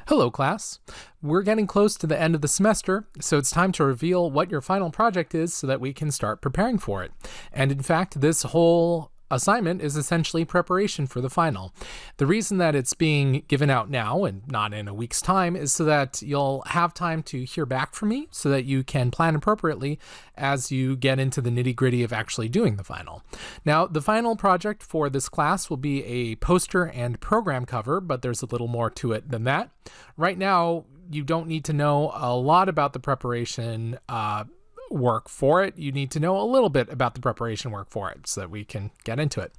Hello, class. We're getting close to the end of the semester, so it's time to reveal what your final project is so that we can start preparing for it. And in fact, this whole assignment is essentially preparation for the final. The reason that it's being given out now and not in a week's time is so that you'll have time to hear back from me so that you can plan appropriately as you get into the nitty-gritty of actually doing the final. Now, the final project for this class will be a poster and program cover, but there's a little more to it than that. Right now, you don't need to know a lot about the preparation work for it. You need to know a little bit about the preparation work for it so that we can get into it.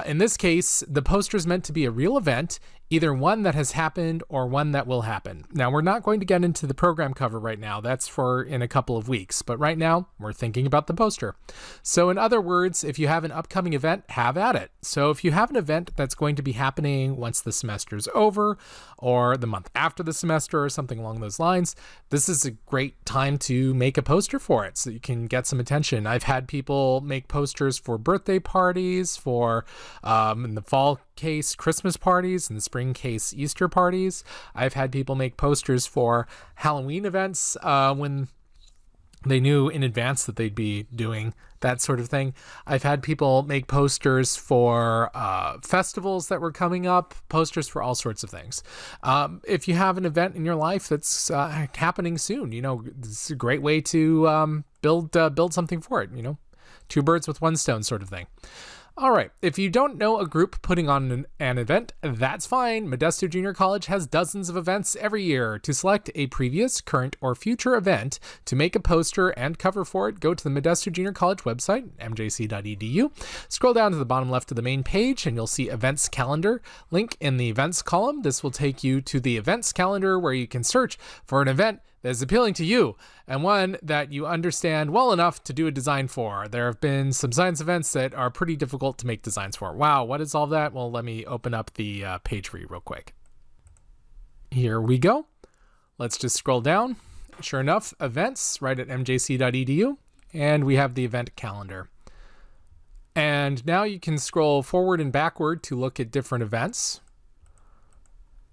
In this case, the poster is meant to be a real event, either one that has happened or one that will happen. Now, we're not going to get into the program cover right now. That's for in a couple of weeks. But right now, we're thinking about the poster. So in other words, if you have an upcoming event, have at it. So if you have an event that's going to be happening once the semester is over or the month after the semester or something along those lines, this is a great time to make a poster for it so you can get some attention. I've had people make posters for birthday parties, for in the fall case Christmas parties, in the spring case Easter parties. I've had people make posters for Halloween events when they knew in advance that they'd be doing that sort of thing. I've had people make posters for festivals that were coming up, posters for all sorts of things. If you have an event in your life that's happening soon, it's a great way to build something for it, two birds with one stone sort of thing. All right, if you don't know a group putting on an event, that's fine. Modesto Junior College has dozens of events every year. To select a previous, current, or future event, to make a poster and cover for it, go to the Modesto Junior College website, mjc.edu. Scroll down to the bottom left of the main page, and you'll see Events Calendar. Link in the Events column. This will take you to the Events Calendar where you can search for an event that is appealing to you and one that you understand well enough to do a design for. There have been some science events that are pretty difficult to make designs for. Wow, what is all that? Well, let me open up the page for you real quick. Here we go. Let's just scroll down. Sure enough, events right at mjc.edu, and we have the event calendar. And now you can scroll forward and backward to look at different events.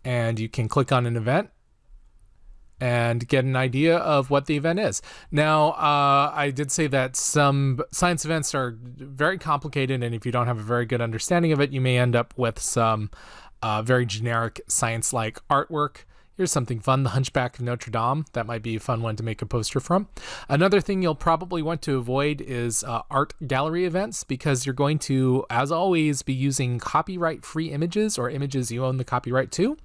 And you can click on an event and get an idea of what the event is. Now, I did say that some science events are very complicated, and if you don't have a very good understanding of it, you may end up with some very generic science-like artwork. Here's something fun, the Hunchback of Notre Dame. That might be a fun one to make a poster from. Another thing you'll probably want to avoid is art gallery events, because you're going to, as always, be using copyright-free images or images you own the copyright to.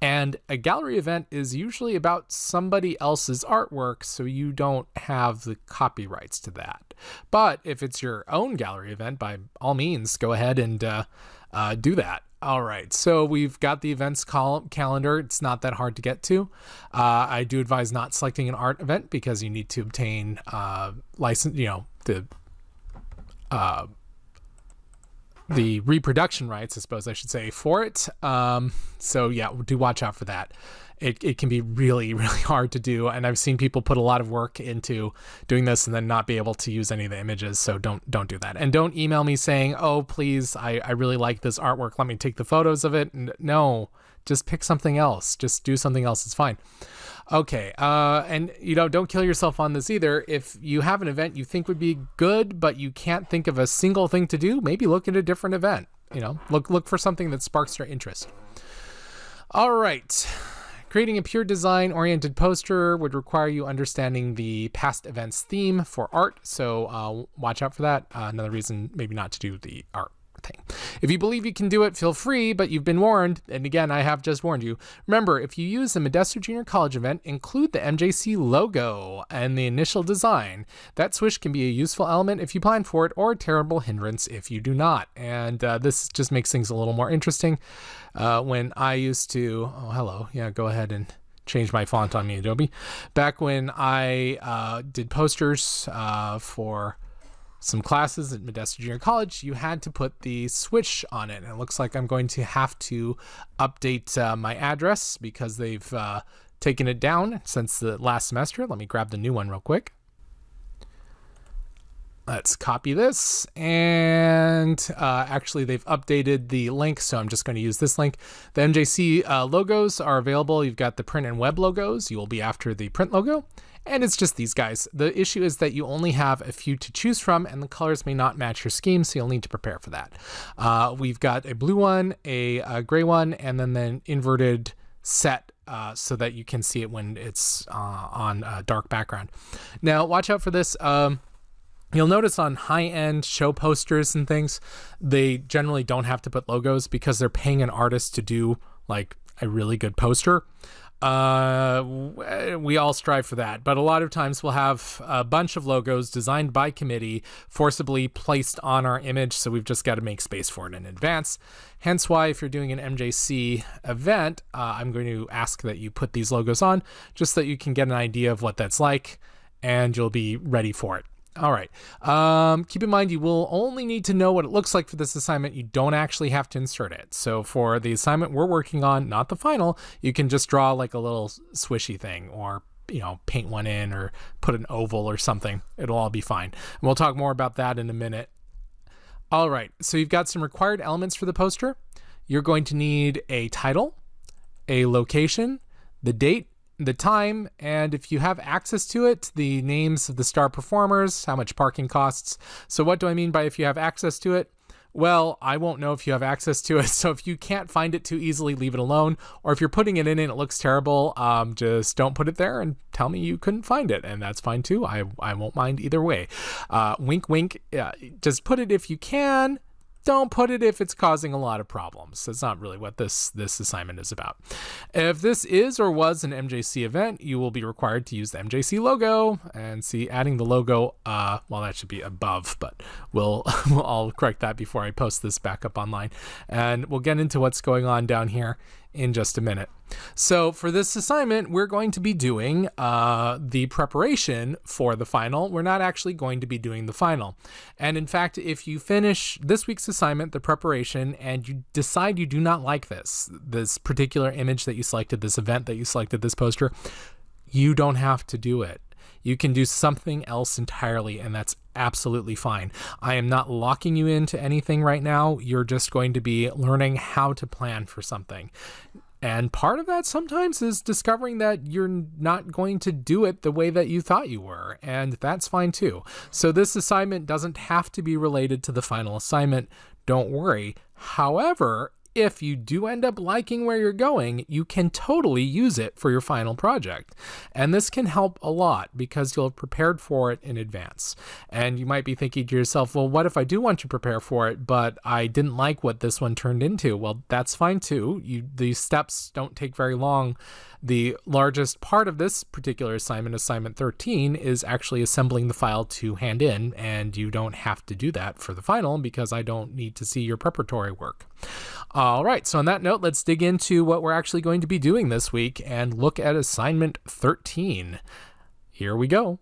And a gallery event is usually about somebody else's artwork, so you don't have the copyrights to that. But if it's your own gallery event, by all means, go ahead and do that. All right, so we've got the events calendar. It's not that hard to get to. I do advise not selecting an art event because you need to obtain license, the reproduction rights, I suppose I should say, for it. So yeah, do watch out for that. It can be really, really hard to do. And I've seen people put a lot of work into doing this and then not be able to use any of the images. So don't do that. And don't email me saying, oh, please, I really like this artwork. Let me take the photos of it. No, just pick something else. Just do something else. It's fine. Okay, and don't kill yourself on this either. If you have an event you think would be good, but you can't think of a single thing to do, maybe look at a different event. Look for something that sparks your interest. All right, creating a pure design-oriented poster would require you understanding the past events theme for art, so watch out for that. Another reason maybe not to do the art thing. If you believe you can do it, feel free, but you've been warned. And again, I have just warned you. Remember, if you use a Modesto Junior College event, include the MJC logo and the initial design. That swoosh can be a useful element if you plan for it, or a terrible hindrance if you do not. And this just makes things a little more interesting. When I used to, go ahead and change my font on me, Adobe. Back when I did posters for some classes at Modesto Junior College, you had to put the switch on it. And it looks like I'm going to have to update my address because they've taken it down since the last semester. Let me grab the new one real quick. Let's copy this, and actually they've updated the link, so I'm just going to use this link. The MJC logos are available. You've got the print and web logos. You will be after the print logo, and it's just these guys. The issue is that you only have a few to choose from, and the colors may not match your scheme, so you'll need to prepare for that. We've got a blue one, a gray one, and then the inverted set so that you can see it when it's on a dark background. Now, watch out for this. You'll notice on high-end show posters and things, they generally don't have to put logos because they're paying an artist to do like a really good poster. We all strive for that, but a lot of times we'll have a bunch of logos designed by committee forcibly placed on our image, so we've just got to make space for it in advance. Hence why if you're doing an MJC event, I'm going to ask that you put these logos on just so that you can get an idea of what that's like and you'll be ready for it. All right. Keep in mind, you will only need to know what it looks like for this assignment. You don't actually have to insert it. So for the assignment we're working on, not the final, you can just draw like a little swishy thing or, paint one in or put an oval or something. It'll all be fine. And we'll talk more about that in a minute. All right. So you've got some required elements for the poster. You're going to need a title, a location, the date, the time, and if you have access to it, the names of the star performers, how much parking costs. So what do I mean by if you have access to it? Well, I won't know if you have access to it. So if you can't find it too easily, leave it alone. Or if you're putting it in and it looks terrible, just don't put it there and tell me you couldn't find it. And that's fine too. I won't mind either way. Wink, wink. Just put it if you can. Don't put it if it's causing a lot of problems. That's not really what this assignment is about. If this is or was an MJC event, you will be required to use the MJC logo. And see, adding the logo, well, that should be above, but I'll correct that before I post this back up online. And we'll get into what's going on down here in just a minute. So for this assignment, we're going to be doing the preparation for the final. We're not actually going to be doing the final. And in fact, if you finish this week's assignment, the preparation, and you decide you do not like this particular image that you selected, this event that you selected, this poster, you don't have to do it. You can do something else entirely, and that's absolutely fine. I am not locking you into anything right now. You're just going to be learning how to plan for something. And part of that sometimes is discovering that you're not going to do it the way that you thought you were, and that's fine too. So this assignment doesn't have to be related to the final assignment. Don't worry. However, if you do end up liking where you're going, you can totally use it for your final project. And this can help a lot because you'll have prepared for it in advance. And you might be thinking to yourself, well, what if I do want to prepare for it, but I didn't like what this one turned into? Well, that's fine too. These steps don't take very long. The largest part of this particular assignment, assignment 13, is actually assembling the file to hand in, and you don't have to do that for the final because I don't need to see your preparatory work. All right, so on that note, let's dig into what we're actually going to be doing this week and look at assignment 13. Here we go.